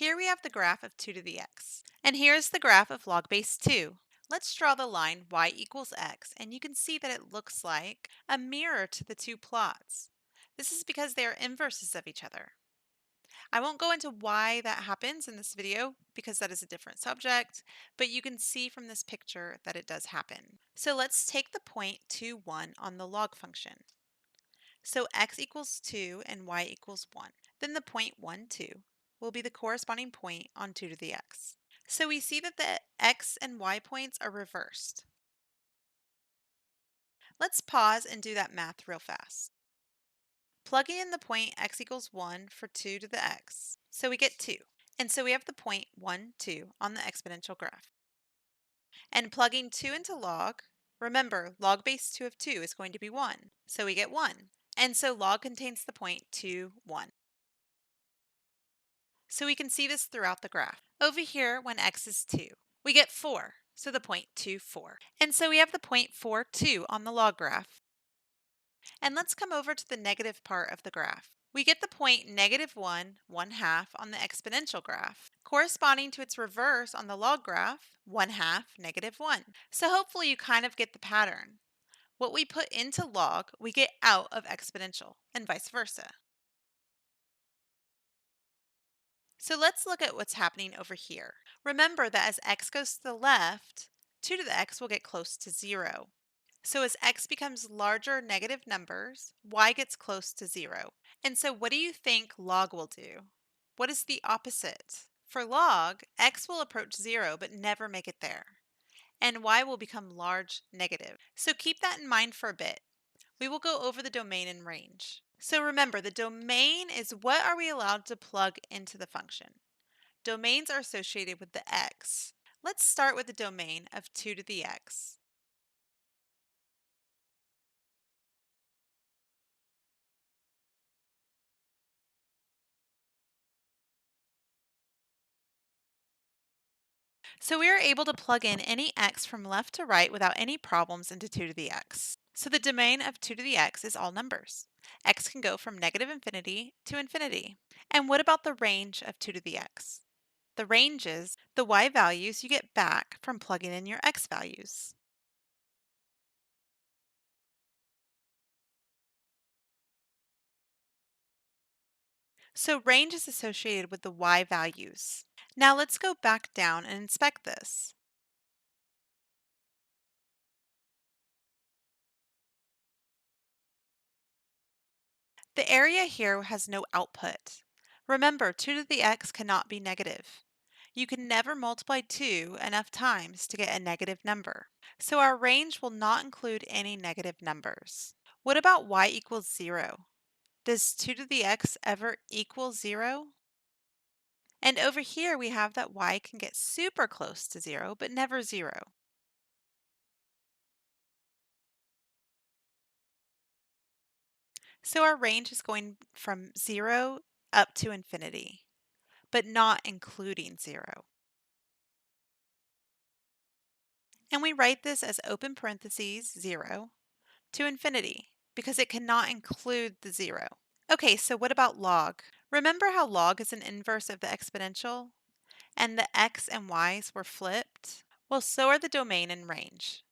Here we have the graph of 2 to the x. And here's the graph of log base 2. Let's draw the line y equals x, and you can see that it looks like a mirror to the two plots. This is because they are inverses of each other. I won't go into why that happens in this video because that is a different subject, but you can see from this picture that it does happen. So let's take the point 2, 1 on the log function. So x equals 2 and y equals 1. Then the point 1, 2 will be the corresponding point on 2 to the x. So we see that the x and y points are reversed. Let's pause and do that math real fast. Plugging in the point x equals 1 for 2 to the x. So we get 2. And so we have the point 1, 2 on the exponential graph. And plugging 2 into log, remember log base 2 of 2 is going to be 1. So we get 1. And so log contains the point 2, 1. So we can see this throughout the graph. Over here, when x is 2, we get 4, so the point 2, 4. And so we have the point 4, 2 on the log graph. And let's come over to the negative part of the graph. We get the point -1, 1/2 on the exponential graph, corresponding to its reverse on the log graph, 1/2, -1. So hopefully you kind of get the pattern. What we put into log, we get out of exponential, and vice versa. So let's look at what's happening over here. Remember that as x goes to the left, 2 to the x will get close to 0. So as x becomes larger negative numbers, y gets close to 0. And so what do you think log will do? What is the opposite? For log, x will approach 0 but never make it there, and y will become large negative. So keep that in mind for a bit. We will go over the domain and range. So remember, the domain is what are we allowed to plug into the function. Domains are associated with the x. Let's start with the domain of 2 to the x. So we are able to plug in any x from left to right without any problems into 2 to the x. So the domain of 2 to the x is all numbers. X can go from -infinity to infinity. And what about the range of 2 to the x? The range is the y values you get back from plugging in your x values. So range is associated with the y values. Now let's go back down and inspect this. The area here has no output. Remember, 2 to the x cannot be negative. You can never multiply 2 enough times to get a negative number. So our range will not include any negative numbers. What about y equals 0? Does 2 to the x ever equal 0? And over here we have that y can get super close to 0, but never 0. So our range is going from 0 up to infinity, but not including 0. And we write this as open parentheses 0 to infinity because it cannot include the 0. Okay, so what about log? Remember how log is an inverse of the exponential and the x and y's were flipped? Well, so are the domain and range.